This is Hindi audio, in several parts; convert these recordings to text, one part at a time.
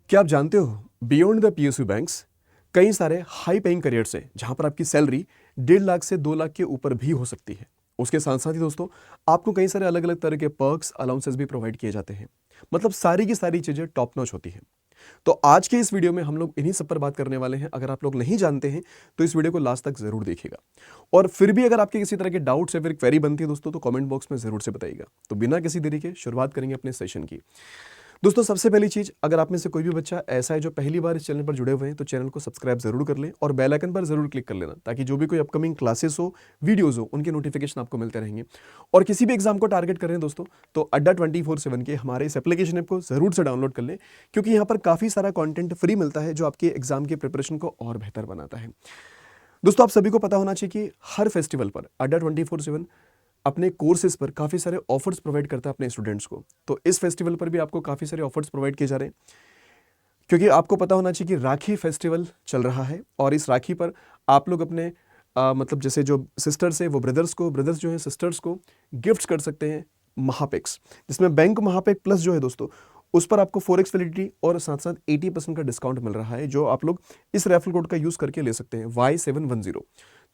क्या आप जानते हो बियॉन्ड द पीएसयू बैंक्स कई सारे हाई पेइंग करियर्स हैं जहां पर आपकी सैलरी 1.5 लाख से 2 लाख के ऊपर भी हो सकती है। उसके साथ साथ ही दोस्तों आपको कई सारे अलग अलग तरह के पर्क्स अलाउंसेस भी प्रोवाइड किए जाते हैं। मतलब सारी की सारी चीजें टॉप नॉच होती हैं। तो आज के इस वीडियो में हम लोग इन्हीं सब पर बात करने वाले हैं। अगर आप लोग नहीं जानते हैं तो इस वीडियो को लास्ट तक जरूर देखिएगा। और फिर भी अगर आपके किसी तरह के डाउट्स या फिर क्वेरी बनती है दोस्तों तो कमेंट बॉक्स में जरूर से बताइएगा। तो बिना किसी देरी के शुरुआत करेंगे अपने सेशन की। दोस्तों सबसे पहली चीज, अगर आप में से कोई भी बच्चा ऐसा है जो पहली बार इस चैनल पर जुड़े हुए हैं तो चैनल को सब्सक्राइब जरूर कर लें और बेल आइकन पर जरूर क्लिक कर लेना, ताकि जो भी कोई अपकमिंग क्लासेस हो, वीडियोस हो, उनके नोटिफिकेशन आपको मिलते रहेंगे। और किसी भी एग्जाम को टारगेट कर रहे हैं दोस्तों तो अड्डा 24/7 के हमारे इस एप्लीकेशन ऐप को जरूर से डाउनलोड कर लें, क्योंकि यहाँ पर काफी सारा कॉन्टेंट फ्री मिलता है जो आपके एग्जाम की प्रिपरेशन को और बेहतर बनाता है। दोस्तों आप सभी को पता होना चाहिए कि हर फेस्टिवल पर अड्डा 24/7 अपने कोर्सेज पर काफ़ी सारे ऑफर्स प्रोवाइड करता है अपने स्टूडेंट्स को। तो इस फेस्टिवल पर भी आपको काफ़ी सारे ऑफर्स प्रोवाइड किए जा रहे हैं, क्योंकि आपको पता होना चाहिए कि राखी फेस्टिवल चल रहा है और इस राखी पर आप लोग अपने मतलब जैसे जो सिस्टर्स है वो ब्रदर्स को, ब्रदर्स जो है सिस्टर्स को गिफ्ट्स कर सकते हैं महापेक्स, जिसमें बैंक महापेक प्लस जो है दोस्तों उस पर आपको 4x वैलिडिटी और साथ साथ 80% का डिस्काउंट मिल रहा है, जो आप लोग इस रेफरल कोड का यूज़ करके ले सकते हैं Y710।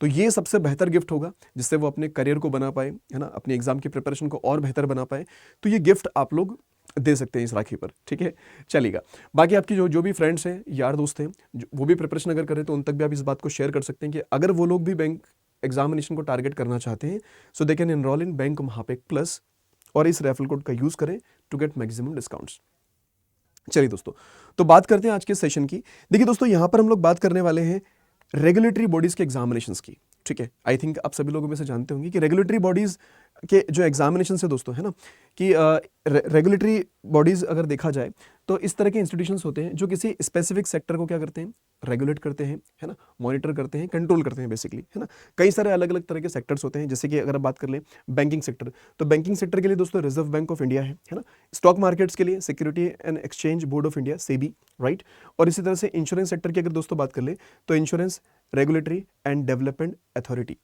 तो ये सबसे बेहतर गिफ्ट होगा जिससे वो अपने करियर को बना पाए, है ना, अपनी एग्जाम की प्रिपरेशन को और बेहतर बना पाए। तो ये गिफ्ट आप लोग दे सकते हैं इस राखी पर, ठीक है। चलिएगा, बाकी आपकी जो जो भी फ्रेंड्स हैं, यार दोस्त हैं, वो भी प्रिपरेशन अगर करें तो उन तक भी आप इस बात को शेयर कर सकते हैं कि अगर वो लोग भी बैंक एग्जामिनेशन को टारगेट करना चाहते हैं so they can enroll in bank महापेक प्लस और इस रेफरल कोड का यूज़ करें टू गेट मैक्सिमम डिस्काउंट्स। चलिए दोस्तों, तो बात करते हैं आज के सेशन की। देखिए दोस्तों, यहां पर हम लोग बात करने वाले हैं रेगुलेटरी बॉडीज के एग्जामिनेशंस की, ठीक है। आई थिंक आप सभी लोगों में से जानते होंगे कि रेगुलेटरी बॉडीज के जो एग्जामिनेशन है दोस्तों, है ना, कि रेगुलेटरी बॉडीज अगर देखा जाए तो इस तरह के इंस्टीट्यूशंस होते हैं जो किसी स्पेसिफिक सेक्टर को क्या करते हैं, रेगुलेट करते हैं, है ना, मॉनिटर करते हैं, कंट्रोल करते हैं बेसिकली, है ना। कई सारे अलग अलग तरह के सेक्टर्स होते हैं, जैसे कि अगर आप बात कर लें बैंकिंग सेक्टर, तो बैंकिंग सेक्टर के लिए दोस्तों रिजर्व बैंक ऑफ इंडिया है ना। स्टॉक मार्केट्स के लिए security and exchange board of India SEBI, right. और इसी तरह से इंश्योरेंस सेक्टर की अगर दोस्तों बात कर ले तो insurance regulatory and development authority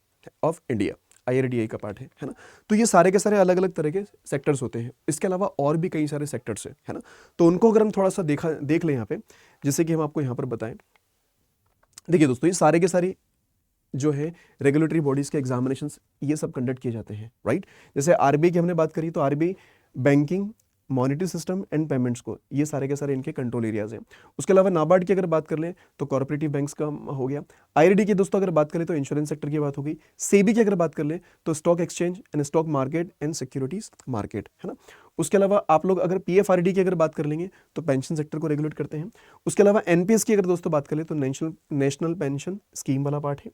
of India, IRDAI का पार्ट है ना। तो ये सारे के सारे अलग अलग तरह के सेक्टर्स होते हैं। इसके अलावा और भी कई सारे सेक्टर्स है ना। तो उनको अगर हम थोड़ा सा देख लें यहाँ पे, जैसे कि हम आपको यहाँ पर बताएं। देखिए दोस्तों, ये सारे के सारे जो है रेगुलेटरी बॉडीज के एग्जामिनेशंस ये सब कंडक्ट किए जाते हैं, राइट। जैसे RBI की हमने बात करी तो RBI banking, monetary system and payments को, ये सारे के सारे इनके कंट्रोल एरियाज हैं। उसके अलावा नाबार्ड की अगर बात कर लें तो कॉर्पोरेटिव बैंक्स का हो गया। IRD की दोस्तों अगर बात करें तो इंश्योरेंस सेक्टर की बात होगी। सेबी की अगर बात कर लें तो stock exchange and stock market and securities market, है ना। उसके अलावा आप लोग अगर PFRD की अगर बात कर लेंगे तो पेंशन सेक्टर को रेगुलेट करते हैं। उसके अलावा NPS की अगर दोस्तों बात करें तो नेशनल पेंशन स्कीम वाला पार्ट है।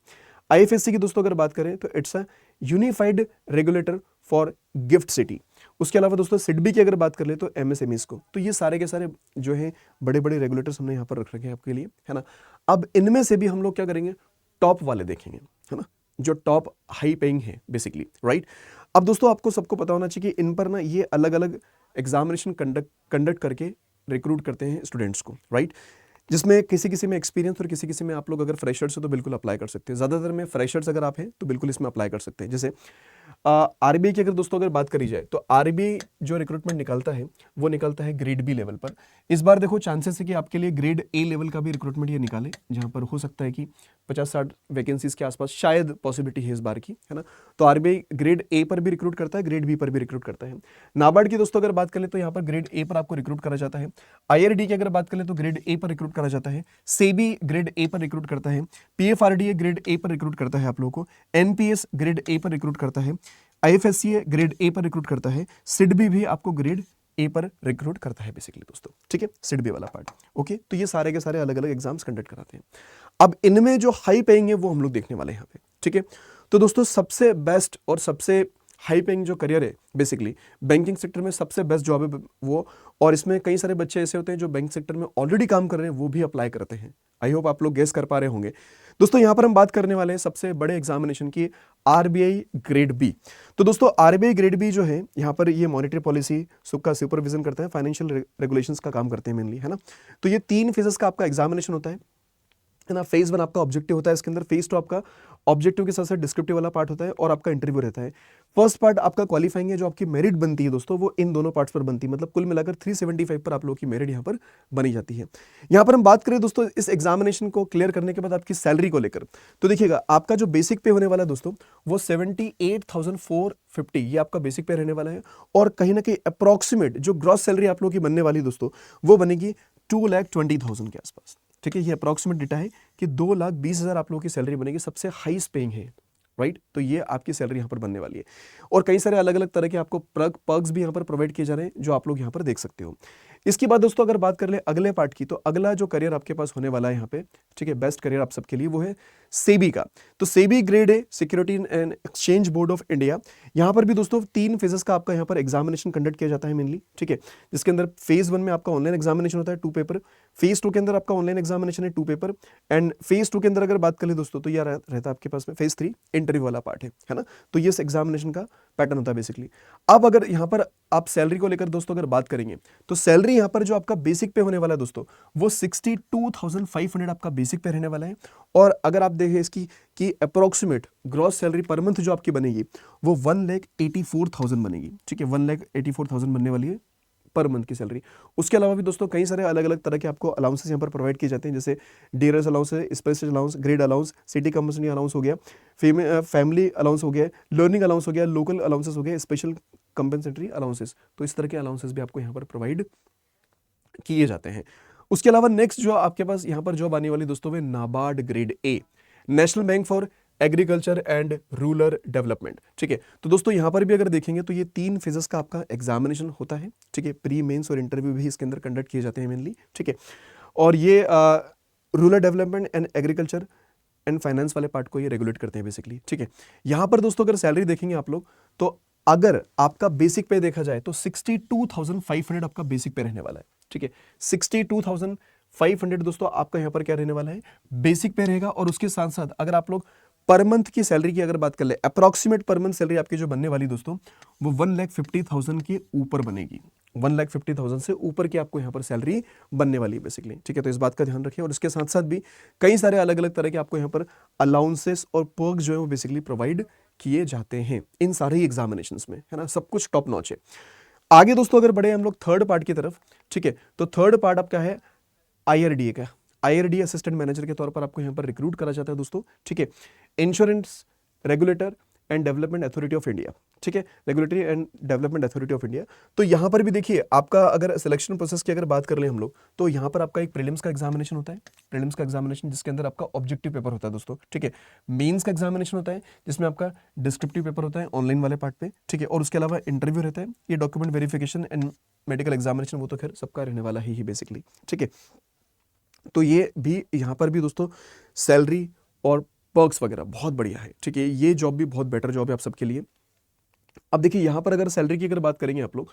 IFSC की दोस्तों अगर बात करें तो it's a unified regulator for gift city. उसके अलावा दोस्तों सिडबी की अगर बात कर ले तो MSMEs को। तो ये सारे के सारे जो है बड़े बड़े रेगुलेटर्स हमने यहाँ पर रख रखे हैं आपके लिए, है ना। अब इनमें से भी हम लोग क्या करेंगे, टॉप वाले देखेंगे, है ना, जो टॉप हाई पेइंग है बेसिकली, राइट। अब दोस्तों आपको सबको पता होना चाहिए कि इन पर ना ये अलग अलग एग्जामिनेशन कंडक्ट करके रिक्रूट करते हैं स्टूडेंट्स को, राइट, जिसमें किसी किसी में एक्सपीरियंस और किसी किसी में आप लोग अगर फ्रेशर्स हो तो बिल्कुल अप्लाई कर सकते हैं। ज़्यादातर में फ्रेशर्स अगर आप हैं तो बिल्कुल इसमें अप्लाई कर सकते हैं। जैसे RBI की अगर दोस्तों अगर बात करी जाए तो RBI जो रिक्रूटमेंट निकालता है वो निकालता है ग्रेड B लेवल पर। इस बार देखो चांसेस है कि आपके लिए ग्रेड A लेवल का भी रिक्रूटमेंट ये निकाले, जहां पर हो सकता है कि 50-60 वैकेंसीज के आसपास शायद पॉसिबिलिटी है इस बार की, है ना। तो RBI ग्रेड A पर भी रिक्रूट करता है, ग्रेड B पर भी रिक्रूट करता है। नाबार्ड की दोस्तों अगर बात करें तो यहाँ पर ग्रेड A पर आपको रिक्रूट करा जाता है। IRD की अगर बात करें तो ग्रेड A पर रिक्रूट करा जाता है। सेबी ग्रेड A पर रिक्रूट करता है। PFRDA ग्रेड A पर रिक्रूट करता है आप लोगों को। NPS ग्रेड A पर रिक्रूट करता है। IFSC ग्रेड A पर रिक्रूट करता है। सिडबी भी आपको ग्रेड A पर रिक्रूट करता है बेसिकली दोस्तों, ठीक है, सिडबी वाला पार्ट, ओके। तो ये सारे के सारे अलग अलग एग्जाम्स कंडक्ट कराते हैं। अब इनमें जो हाई पेइंग है वो हम लोग देखने वाले हैं यहाँ पे, ठीक है। तो दोस्तों सबसे बेस्ट और सबसे हाई पेइंग जो करियर है बेसिकली बैंकिंग सेक्टर में सबसे बेस्ट जॉब है वो, और इसमें कई सारे बच्चे ऐसे होते हैं जो बैंक सेक्टर में ऑलरेडी काम कर रहे हैं वो भी अप्लाई करते हैं। आई होप आप लोग गेस कर पा रहे होंगे। दोस्तों यहाँ पर हम बात करने वाले हैं सबसे बड़े एग्जामिनेशन की, RBI ग्रेड B। तो दोस्तों RBI ग्रेड B जो है यहाँ पर ये मॉनिटरी पॉलिसी का सुपरविजन करता है, फाइनेंशियल रेगुलेशंस का काम करते हैं मेनली, है ना। तो ये 3 फेजेस का आपका एग्जामिनेशन होता है ना। फेज 1 आपका ऑब्जेक्टिव होता है, इसके अंदर फेज 2 आपका ऑब्जेक्टिव के साथ साथ डिस्क्रिप्टिव वाला पार्ट होता है और आपका इंटरव्यू रहता है। फर्स्ट पार्ट आपका क्वालिफाइंग है, जो आपकी मेरिट बनती है दोस्तों वो इन दोनों पार्ट्स पर बनती है, मतलब कुल मिलाकर 375 पर आप लोगों की मेरिट यहाँ पर बनी जाती है। यहाँ पर हम बात करें दोस्तों इस एग्जामिनेशन को क्लियर करने के बाद आपकी सैलरी को लेकर, तो देखिएगा आपका जो बेसिक पे होने वाला है दोस्तों वो 78,450 ये आपका बेसिक पे रहने वाला है, और कहीं ना कहीं अप्रॉक्सीमेट जो ग्रॉस सैलरी आप लोगों की बनने वाली दोस्तों वो बनेगी 2,20,000 के आसपास। ठीक है, ये अप्रॉक्सीमेट डेटा है कि 2,20,000 आप लोगों की सैलरी बनेगी, सबसे हाईएस्ट पेइंग है, राइट। तो ये आपकी सैलरी यहाँ पर बनने वाली है, और कई सारे अलग अलग तरह के आपको पर्क्स भी यहाँ पर प्रोवाइड किए जा रहे हैं जो आप लोग यहाँ पर देख सकते हो। इसके बाद दोस्तों अगर बात कर ले अगले पार्ट की, तो अगला जो करियर आपके पास होने वाला है यहाँ पे, ठीक है, बेस्ट करियर आप सबके लिए वो है सेबी का। तो SEBI grade A security and exchange board of India, यहाँ पर भी दोस्तों 3 फेजेस का आपका यहाँ पर एग्जामिनेशन कंडक्ट किया जाता है मेनली, ठीक है, जिसके अंदर फेज 1 में आपका ऑनलाइन एग्जामिनेशन होता है 2 पेपर, फेज 2 के अंदर आपका ऑनलाइन एग्जामिनेशन है 2 पेपर, एंड फेज 2 के अंदर अगर बात कर ले दोस्तों तो यह रहता है आपके पास में फेज 3 इंटरव्यू वाला पार्ट है ना। तो ये एग्जामिनेशन का पैटर्न होता है बेसिकली। अब अगर यहाँ पर आप सैलरी को लेकर दोस्तों अगर बात करेंगे, तो सैलरी यहाँ पर जो आपका बेसिक पे होने वाला है दोस्तों वो 62,500 आपका बेसिक पे रहने वाला है, और अगर आप देखें इसकी कि approximate gross salary per month जो आपकी बनेगी वो 1,84,000 बनेगी, ठीक है, 1,84,000 बनने वाली है पर मंथ की सैलरी। उसके अलावा भी दोस्तों कई सारे अलग अलग तरह के आपको अलाउंसेस यहाँ पर प्रोवाइड किए जाते हैं, जैसे डीआरएस अलाउंस है, special allowance, grade allowance, city company allowance हो गया, फैमिली अलाउंस हो गया, लर्निंग अलाउंस हो गया, लोकल अलाउंसेस हो गया, स्पेशल कंपेंसेटरी अलाउंसेस। तो इस तरह के अलाउंसेस भी आपको यहाँ पर प्रोवाइड किए जाते हैं। उसके अलावा नेक्स्ट जो आपके पास यहाँ पर जॉब आने वाली दोस्तों में NABARD grade A, national bank for agriculture and rural development, ठीक है। तो दोस्तों यहाँ पर भी अगर देखेंगे तो ये 3 फेजेस का आपका एग्जामिनेशन होता है, ठीक है, प्री मेंस और इंटरव्यू भी इसके अंदर कंडक्ट किए जाते हैं मेनली, ठीक है। और ये rural development and agriculture and finance वाले पार्ट को ये रेगुलेट करते हैं बेसिकली, ठीक है। यहाँ पर दोस्तों अगर सैलरी देखेंगे आप लोग, तो अगर आपका बेसिक पे देखा जाए तो 62,500 आपका बेसिक पे रहने वाला है, ठीक है, 62,500 दोस्तों आपका यहाँ पर क्या रहने वाला है, बेसिक पे रहेगा। और उसके साथ साथ अगर आप लोग पर मंथ की सैलरी की अगर बात कर ले, अप्रॉक्सीमेट पर मंथ सैलरी आपकी जो बनने वाली दोस्तों वो 1,50,000 के ऊपर बनेगी, 1,50,000 से ऊपर की आपको यहाँ पर सैलरी बनने वाली है बेसिकली, ठीक है। तो इस बात का ध्यान रखिए, और इसके साथ साथ भी कई सारे अलग अलग तरह के आपको यहाँ पर अलाउंसेस और पर्क्स जो है वो बेसिकली प्रोवाइड किए जाते हैं इन सारे एग्जामिनेशंस में, है ना, सब कुछ टॉप नॉच है। आगे दोस्तों अगर बढ़े हम लोग थर्ड पार्ट की तरफ, ठीक है, तो थर्ड पार्ट आपका है आईआरडीए का। आईआरडीए असिस्टेंट मैनेजर के तौर पर आपको यहाँ पर रिक्रूट करा जाता है दोस्तों, ठीक है, insurance regulator and development authority of India, ठीक है, regulatory and development authority of India. तो यहाँ पर भी देखिए आपका अगर सिलेक्शन प्रोसेस की अगर बात कर ले हम लोग, तो यहाँ पर आपका एक प्रीलिम्स का एग्जामिनेशन होता है, प्रीलिम्स का एग्जामिनेशन जिसके अंदर आपका ऑब्जेक्टिव पेपर होता है दोस्तों, ठीक है, मेंस का एग्जामिनेशन होता है जिसमें आपका डिस्क्रिप्टिव पेपर होता है ऑनलाइन वाले पार्ट पे, ठीक है, और उसके अलावा इंटरव्यू रहता है, ये document verification and medical examination वो तो खैर सबका रहने वाला ही बेसिकली, ठीक है। तो ये भी यहाँ पर भी दोस्तों सैलरी और पर्क्स वगैरह बहुत बढ़िया है, ठीक है, ये जॉब भी बहुत बेटर जॉब है आप सबके लिए। अब देखिए यहाँ पर अगर सैलरी की अगर बात करेंगे आप लोग,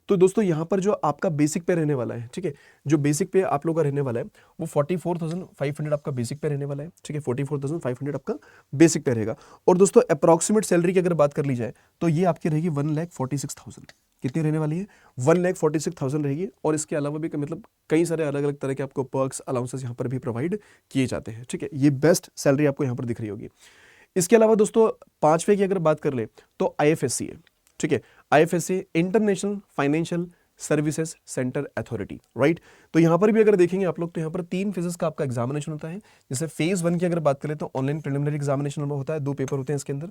तो दोस्तों यहाँ पर जो आपका बेसिक पे रहने वाला है, ठीक है, जो बेसिक पे आप लोग का रहने वाला है वो 44,500 आपका बेसिक पे रहने वाला है, ठीक है, 44,500 आपका बेसिक पे रहेगा। और दोस्तों अप्रॉक्सीमेट सैलरी की अगर बात कर ली जाए तो ये आपकी रहेगी 1,46,000, कितनी रहने वाली है, 1,46,000 रहेगी। और इसके अलावा भी मतलब कई सारे अलग अलग तरह के आपको पर्क्स अलाउंसेस यहाँ पर भी प्रोवाइड किए जाते हैं, ठीक है, ये बेस्ट सैलरी आपको यहाँ पर दिख रही होगी। इसके अलावा दोस्तों 5वें की अगर बात कर ले तो आईएफएससी है, ठीक है, IFSC international financial services centre authority, right. तो यहाँ पर भी अगर देखेंगे आप लोग तो यहाँ पर 3 फेजेस का आपका एग्जामिनेशन होता है। जैसे फेज 1 की अगर बात करें तो ऑनलाइन प्रिलिमिनरी एग्जामिनेशन होता है, 2 पेपर होते हैं इसके अंदर।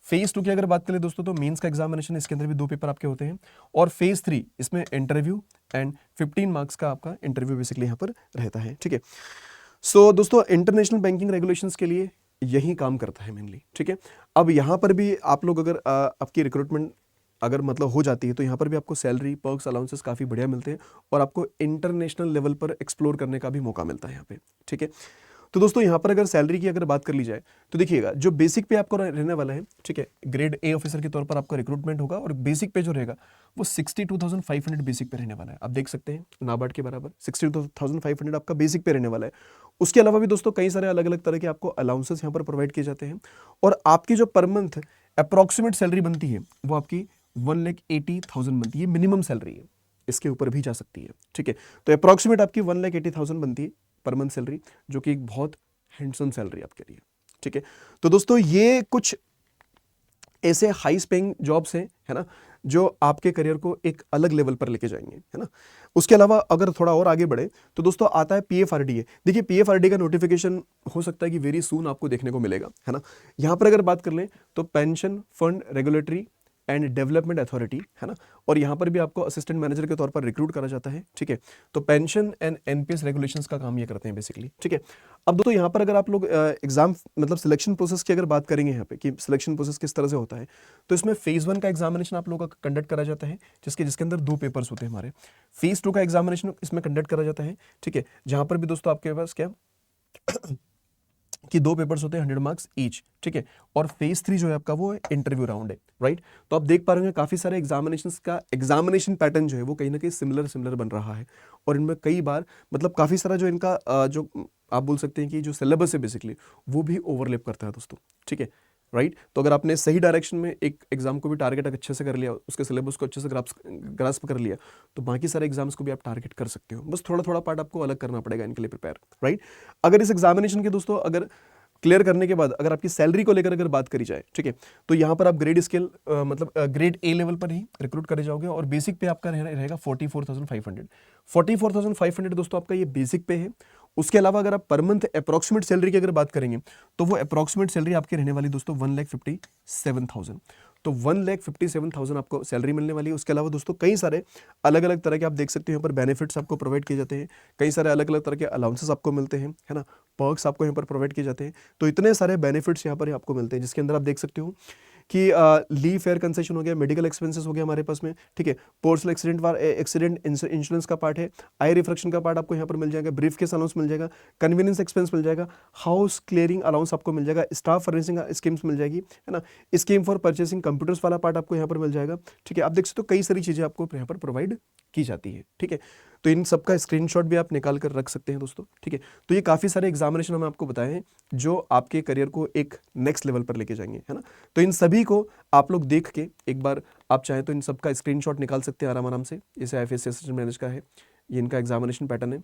फेज 2 की अगर बात करें दोस्तों तो मेंस का एग्जामिनेशन, इसके अंदर भी 2 पेपर आपके होते हैं। और फेज 3 इसमें इंटरव्यू एंड 15 मार्क्स का आपका इंटरव्यू बेसिकली यहाँ पर रहता है, ठीक है। सो दोस्तों इंटरनेशनल बैंकिंग रेगुलेशंस के लिए यही काम करता है मेनली, ठीक है। अब यहाँ पर भी आप लोग अगर आपकी रिक्रूटमेंट अगर मतलब हो जाती है तो यहाँ पर भी आपको सैलरी पर्क्स अलाउंसेस काफ़ी बढ़िया मिलते हैं, और आपको इंटरनेशनल लेवल पर एक्सप्लोर करने का भी मौका मिलता है यहाँ पे, ठीक है। तो दोस्तों यहाँ पर अगर सैलरी की अगर बात कर ली जाए तो देखिएगा जो बेसिक पे आपको रहने वाला है, ठीक है, ग्रेड ए ऑफिसर के तौर पर आपका रिक्रूटमेंट होगा, और बेसिक पे जो रहेगा वो 62,500 बेसिक पे रहने वाला है। आप देख सकते हैं नाबार्ड के बराबर 62,500 आपका बेसिक पे रहने वाला है। उसके अलावा भी दोस्तों कई सारे अलग अलग तरह के आपको अलाउंसेस यहाँ पर प्रोवाइड किए जाते हैं, और आपकी जो पर मंथ अप्रॉक्सीमेट सैलरी बनती है वो आपकी 1,80,000 बनती है, मिनिमम सैलरी है, इसके ऊपर भी जा सकती है, ठीक है। तो अप्रॉक्सीमेट आपकी 1,80,000 बनती है पर मंथ सैलरी, जो कि एक बहुत हैंडसम सैलरी आपके लिए, ठीक है। तो दोस्तों ये कुछ ऐसे हाई पेइंग जॉब्स हैं, है ना, जो आपके करियर को एक अलग लेवल पर लेके जाएंगे, है ना। उसके अलावा अगर थोड़ा और आगे बढ़े तो दोस्तों आता है पीएफआरडीए। देखिए पीएफआरडीए का नोटिफिकेशन हो सकता है कि वेरी सून आपको देखने को मिलेगा, है ना। यहाँ पर अगर बात कर लें तो pension fund regulatory and development authority, है ना, और यहाँ पर भी आपको असिस्टेंट मैनेजर के तौर पर रिक्रूट करा जाता है, ठीक है। तो पेंशन एंड एनपीएस रेगुलेशंस का काम ये करते हैं बेसिकली, ठीक है। अब दोस्तों यहाँ पर अगर आप लोग एग्जाम मतलब सिलेक्शन प्रोसेस की अगर बात करेंगे यहाँ पे कि सिलेक्शन प्रोसेस किस तरह से होता है, तो इसमें फेज 1 का एग्जामिनेशन आप लोगों का कंडक्ट करा जाता है, जिसके अंदर 2 पेपर्स होते हैं हमारे। फेज 2 का एग्जामिनेशन इसमें कंडक्ट करा जाता है, ठीक है, जहां पर भी दोस्तों आपके पास क्या कि 2 पेपर्स होते हैं 100 मार्क्स ईच, ठीक है। और फेज 3 जो है आपका वो इंटरव्यू राउंड है, राइट। तो आप देख पा रहे हैं काफी सारे एग्जामिनेशंस का एग्जामिनेशन पैटर्न जो है वो कहीं ना कहीं सिमिलर बन रहा है, और इनमें कई बार मतलब काफी सारा जो इनका जो आप बोल सकते हैं कि जो सिलेबस है बेसिकली वो भी ओवरलैप करता है दोस्तों, ठीक है, राइट। तो अगर आपने सही डायरेक्शन में एक एग्जाम को भी टारगेट अच्छे से कर लिया, उसके सिलेबस को अच्छे से ग्रास्प कर लिया, तो बाकी सारे एग्जाम्स को भी आप टारगेट कर सकते हो। बस थोड़ा थोड़ा पार्ट आपको अलग करना पड़ेगा इनके लिए प्रिपेयर, राइट। अगर इस एग्जामिनेशन के दोस्तों अगर क्लियर करने के बाद अगर आपकी सैलरी को लेकर अगर बात करी जाए, ठीक है, तो यहाँ पर आप ग्रेड स्केल मतलब ग्रेड ए लेवल पर ही रिक्रूट करे जाओगे, और बेसिक पे आपका रहेगा 44,500। 44,500 दोस्तों आपका ये बेसिक पे है। उसके अलावा अगर आप पर मंथ अप्रॉक्सीमेट सैलरी की अगर बात करेंगे तो वो अप्रॉक्सीमेट सैलरी आपकी रहने वाली दोस्तों 1,57,000। तो 1,57,000 आपको सैलरी मिलने वाली है। उसके अलावा दोस्तों कई सारे अलग अलग तरह के आप देख सकते हैं यहाँ पर बेनिफिट्स आपको प्रोवाइड किए जाते हैं, कई सारे अलग अलग तरह के अलाउंसेस आपको मिलते हैं, है ना, पर्क्स आपको यहाँ पर प्रोवाइड किए जाते हैं। तो इतने सारे बेनिफिट्स यहाँ पर आपको मिलते हैं, जिसके अंदर आप देख सकते हो कि लीव फेयर कंसेशन हो गया, मेडिकल एक्सपेंसेस हो गया हमारे पास में, ठीक है, पर्सनल एक्सीडेंट इंश्योरेंस का पार्ट है, आई रिफ्रैक्शन का पार्ट आपको यहाँ पर मिल जाएगा, ब्रीफ केस अलाउंस मिल जाएगा, कन्वीनियंस एक्सपेंस मिल जाएगा, हाउस क्लियरिंग अलाउंस आपको मिल जाएगा, स्टाफ फर्निशिंग स्कीम्स मिल जाएगी, है ना, स्कीम फॉर परचेसिंग कंप्यूटर्स वाला पार्ट आपको यहाँ पर मिल जाएगा, ठीक है। आप देख सकते हो कई सारी चीजें आपको यहाँ पर प्रोवाइड की जाती है, ठीक है। तो इन सबका स्क्रीनशॉट भी आप निकाल कर रख सकते हैं दोस्तों, ठीक है। तो ये काफी सारे एग्जामिनेशन हम आपको बताए हैं जो आपके करियर को एक नेक्स्ट लेवल पर लेके जाएंगे, है ना। तो इन सभी को आप लोग देख के एक बार आप चाहें तो इन सबका स्क्रीनशॉट निकाल सकते हैं आराम आराम से। जैसे आईएफएस असिस्टेंट मैनेजर का है, ये इनका एग्जामिनेशन पैटर्न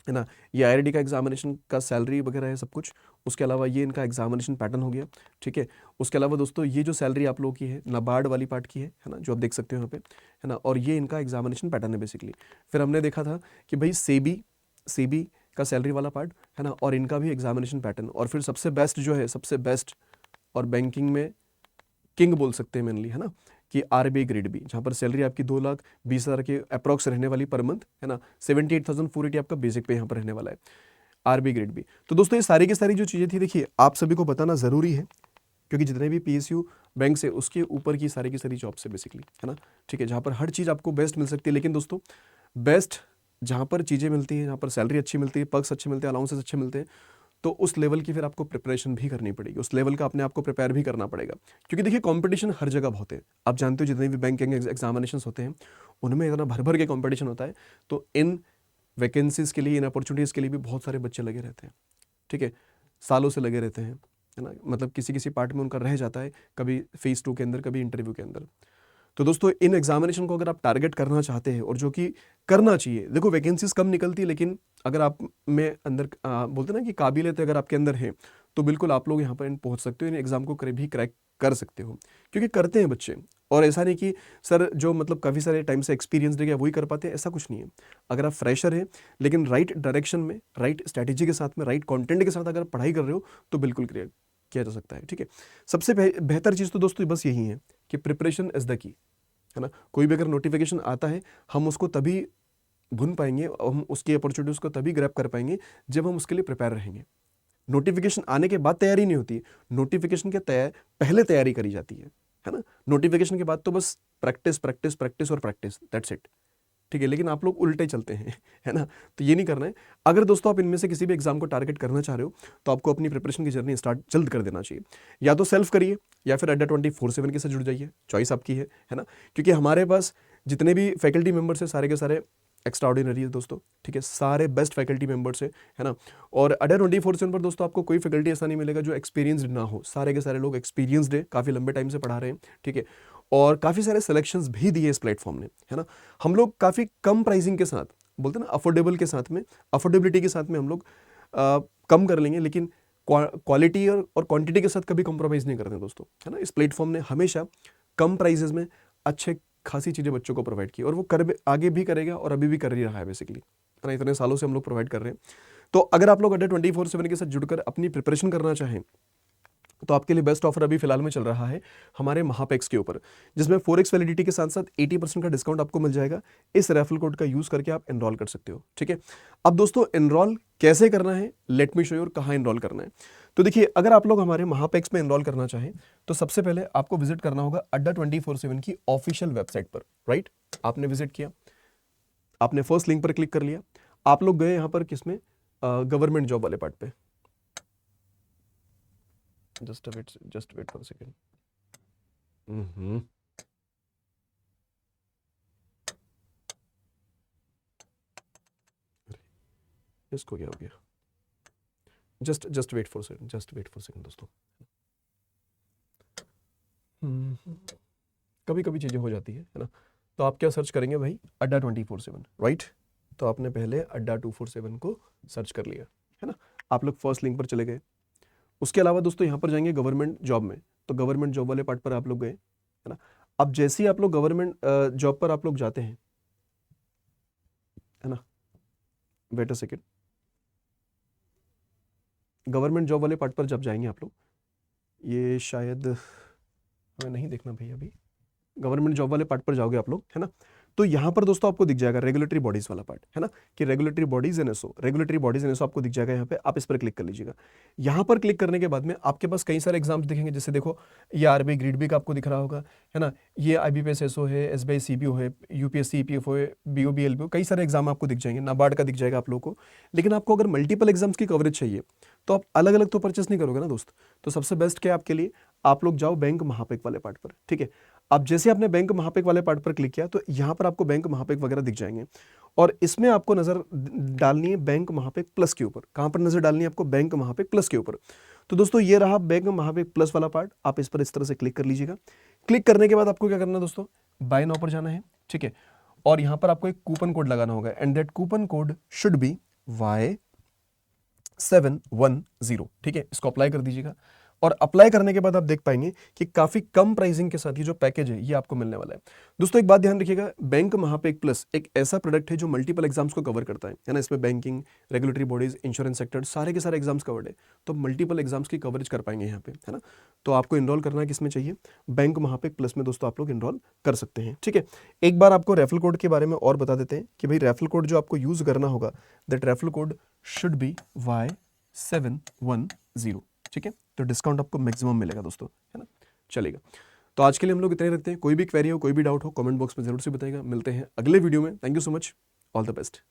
है ना, ये आईआरडी का एग्जामिनेशन का सैलरी वगैरह है सब कुछ। उसके अलावा ये इनका एग्जामिनेशन पैटर्न हो गया, ठीक है। उसके अलावा दोस्तों ये जो सैलरी आप लोगों की है नाबार्ड वाली पार्ट की है ना, जो आप देख सकते हो यहाँ पे, है ना, और ये इनका एग्जामिनेशन पैटर्न है बेसिकली। फिर हमने देखा था कि भाई सेबी का सैलरी वाला पार्ट, है ना, और इनका भी एग्जामिनेशन पैटर्न। और फिर सबसे बेस्ट जो है, सबसे बेस्ट और बैंकिंग में किंग बोल सकते हैं मेनली, है ना, कि आरबीआई ग्रेड बी, जहाँ पर सैलरी आपकी 2,20,000 के अप्रॉक्स रहने वाली पर मंथ, है ना, 78,480 आपका बेसिक पे यहाँ पर रहने वाला है, आरबीआई ग्रेड बी। तो दोस्तों ये सारी की सारी जो चीज़ें थी, देखिए आप सभी को बताना ज़रूरी है, क्योंकि जितने भी पीएसयू बैंक से उसके ऊपर की सारी जॉब्स है बेसिकली, है ना, ठीक है, जहाँ पर हर चीज़ आपको बेस्ट मिल सकती है। लेकिन दोस्तों बेस्ट जहाँ पर चीज़ें मिलती हैं, जहाँ पर सैलरी अच्छी मिलती है, पर्क्स अच्छे मिलते हैं, अलाउंसेस अच्छे मिलते हैं, तो उस लेवल की फिर आपको प्रिपरेशन भी करनी पड़ेगी, उस लेवल का अपने आप को प्रिपेयर भी करना पड़ेगा। क्योंकि देखिए कंपटीशन हर जगह बहुत है, आप जानते हो जितने भी बैंकिंग एग्जामिनेशंस होते हैं उनमें इतना भर भर के कंपटीशन होता है। तो इन वैकेंसीज के लिए, इन अपॉर्चुनिटीज़ के लिए भी बहुत सारे बच्चे लगे रहते हैं, ठीक है, सालों से लगे रहते हैं, है ना, मतलब किसी पार्ट में उनका रह जाता है, कभी फेज 2 के अंदर, कभी इंटरव्यू के अंदर। तो दोस्तों इन एग्जामिनेशन को अगर आप टारगेट करना चाहते हैं, और जो कि करना चाहिए, देखो वैकेंसीज कम निकलती है, लेकिन अगर आप में अंदर बोलते ना कि काबिलियत अगर आपके अंदर है, तो बिल्कुल आप लोग यहाँ पर पहुँच सकते हो, इन एग्जाम को भी क्रैक कर सकते हो, क्योंकि करते हैं बच्चे। और ऐसा नहीं कि सर जो मतलब काफ़ी सारे टाइम से एक्सपीरियंस रह गया वही कर पाते हैं, ऐसा कुछ नहीं है। अगर आप फ्रेशर हैं लेकिन राइट डायरेक्शन में, राइट स्ट्रैटेजी के साथ में, राइट कंटेंट के साथ अगर पढ़ाई कर रहे हो तो बिल्कुल क्लियर किया जा सकता है, ठीक है। सबसे बेहतर चीज़ तो दोस्तों बस यही है कि प्रिपरेशन इज द की, है ना। कोई भी अगर नोटिफिकेशन आता है हम उसको तभी भुन पाएंगे, हम उसकी अपॉर्चुनिटीज को तभी ग्रैब कर पाएंगे जब हम उसके लिए प्रिपेयर रहेंगे। नोटिफिकेशन आने के बाद तैयारी नहीं होती, नोटिफिकेशन के पहले तैयारी करी जाती है ना। नोटिफिकेशन के बाद तो बस प्रैक्टिस प्रैक्टिस प्रैक्टिस और प्रैक्टिस, दैट्स इट, ठीक है। लेकिन आप लोग उल्टे चलते हैं, है ना, तो ये नहीं करना है। अगर दोस्तों आप इनमें से किसी भी एग्जाम को टारगेट करना चाह रहे हो तो आपको अपनी प्रिपरेशन की जर्नी स्टार्ट जल्द कर देना चाहिए। या तो सेल्फ करिए या फिर अड्डा 24/7 के साथ जुड़ जाइए, चॉइस आपकी है ना। क्योंकि हमारे पास जितने भी फैकल्टी मेंबर्स हैं सारे के सारे एक्स्ट्रा ऑर्डिनरी है दोस्तों, ठीक है, सारे बेस्ट फैकल्टी मेंबर्स है ना। और अड्डा 24/7 पर दोस्तों आपको कोई फैकल्टी ऐसा नहीं मिलेगा जो एक्सपीरियंसड ना हो, सारे के सारे लोग एक्सपीरियंसड है, काफ़ी लंबे टाइम से पढ़ा रहे हैं, ठीक है। और काफ़ी सारे सिलेक्शंस भी दिए इस प्लेटफॉर्म ने, है ना। हम लोग काफ़ी कम प्राइसिंग के साथ, बोलते हैं ना अफोर्डेबल के साथ में, अफोर्डेबिलिटी के साथ में हम लोग कम कर लेंगे, लेकिन क्वालिटी और क्वांटिटी के साथ कभी कॉम्प्रोमाइज़ नहीं करते दोस्तों, है ना। इस प्लेटफॉर्म ने हमेशा कम प्राइजेस में अच्छे खासी चीज़ें बच्चों को प्रोवाइड की और वो आगे भी करेगा और अभी भी कर ही रहा है बेसिकली, है ना। इतने सालों से हम लोग प्रोवाइड कर रहे हैं। तो अगर आप लोग अड्डा 24/7 के साथ जुड़कर अपनी प्रिपरेशन करना चाहें तो आपके लिए बेस्ट ऑफर अभी फिलहाल में चल रहा है हमारे महापेक्स के ऊपर, जिसमें 4x वैलिडिटी के साथ साथ 80% का डिस्काउंट आपको मिल जाएगा। इस रेफरल कोड का यूज करके आप एनरोल कर सकते हो, ठीक है। अब दोस्तों एनरोल कैसे करना है, लेट मी शो यू, और कहाँ एनरोल करना है। तो देखिए, अगर आप लोग हमारे महापेक्स में एनरोल करना चाहें तो सबसे पहले आपको विजिट करना होगा अड्डा 24/7 की ऑफिशियल वेबसाइट पर, राइट। आपने विजिट किया, आपने फर्स्ट लिंक पर क्लिक कर लिया, आप लोग गए यहाँ पर किसमें, गवर्नमेंट जॉब वाले पार्ट पे। just wait for a second। इसको क्या हो गया, जस्ट वेट फॉर सेकंड दोस्तों। कभी कभी चीजें हो जाती है ना। तो आप क्या सर्च करेंगे भाई, अड्डा 24/7, राइट। तो आपने पहले अड्डा 247 को सर्च कर लिया, है ना। आप लोग फर्स्ट लिंक पर चले गए। उसके अलावा दोस्तों यहाँ पर जाएंगे गवर्नमेंट जॉब में, तो गवर्नमेंट जॉब वाले पार्ट पर आप लोग गए, है ना। अब जैसे ही आप लोग गवर्नमेंट जॉब पर आप लोग जाते हैं, है ना, wait a second, government job वाले पार्ट पर जब जाएंगे आप लोग, ये शायद हमें नहीं देखना भाई, अभी गवर्नमेंट जॉब वाले पार्ट पर जाओगे आप लोग, है ना। तो यहाँ पर दोस्तों आपको दिख जाएगा रेगुलेटरी बॉडीज वाला पार्ट, है ना, कि रेगुलेटरी बॉडीज एनएसओ आपको दिख जाएगा यहाँ पे। आप इस पर क्लिक कर लीजिएगा। यहाँ पर क्लिक करने के बाद में आपके पास कई सारे एग्जाम्स दिखेंगे, जैसे देखो ये आरबीआई ग्रेड बी का आपको दिख रहा होगा, है ना। ये आईबीपीएस एसओ है, एसबीआई सीपीओ है, यूपीएससी ईपीएफओ है, बीओबी एलपीओ, कई सारे एग्जाम आपको दिख जाएंगे, नाबार्ड का दिख जाएगा आप लोगों को। लेकिन आपको अगर मल्टीपल एग्जाम्स की कवरेज चाहिए तो आप अलग अलग तो परचेस नहीं करोगे ना दोस्त। तो सबसे बेस्ट क्या है आपके लिए, आप लोग जाओ बैंक महापेक वाले पार्ट पर, ठीक है। अब जैसे आपने बैंक महापेक वाले पार्ट पर क्लिक किया तो यहाँ पर आपको बैंक महापेक वगैरह दिख जाएंगे और इसमें आपको नजर डालनी है बैंक महापेक प्लस के ऊपर। कहाँ पर नजर डालनी है आपको, बैंक महापेक प्लस के ऊपर। तो दोस्तों ये रहा बैंक महापेक प्लस वाला पार्ट, आप इस पर इस तरह से क्लिक कर लीजिएगा। क्लिक करने के बाद आपको क्या करना है दोस्तों, बाय नाउ पर जाना है, ठीक है। और यहाँ पर आपको एक कूपन कोड लगाना होगा and that coupon code should be Y710, ठीक है। इसको अप्लाई कर दीजिएगा और अप्लाई करने के बाद आप देख पाएंगे कि काफी कम प्राइसिंग के साथ ये जो पैकेज है ये आपको मिलने वाला है। दोस्तों एक बात ध्यान रखिएगा, बैंक महापेक प्लस एक ऐसा प्रोडक्ट है जो मल्टीपल एग्जाम्स को कवर करता है ना। इसमें banking, regulatory bodies, insurance sector, सारे के सारे एग्जाम्स कवर्ड है। तो मल्टीपल एग्जाम्स की कवरेज कर पाएंगे यहाँ पे, है ना। तो आपको इनरोल करना है किसमें चाहिए, बैंक महापेक प्लस में दोस्तों आप लोग इनरोल कर सकते हैं, ठीक है। एक बार आपको रेफरल कोड के बारे में और बता देते हैं कि भाई रेफरल कोड जो आपको यूज करना होगा, that referral code should be Y710, ठीक है। तो डिस्काउंट आपको मैक्सिमम मिलेगा दोस्तों, है ना। चलेगा, तो आज के लिए हम लोग इतने रखते हैं। कोई भी क्वेरी हो, कोई भी डाउट हो, कमेंट बॉक्स में जरूर से बताइएगा। मिलते हैं अगले वीडियो में। Thank you so much, all the best.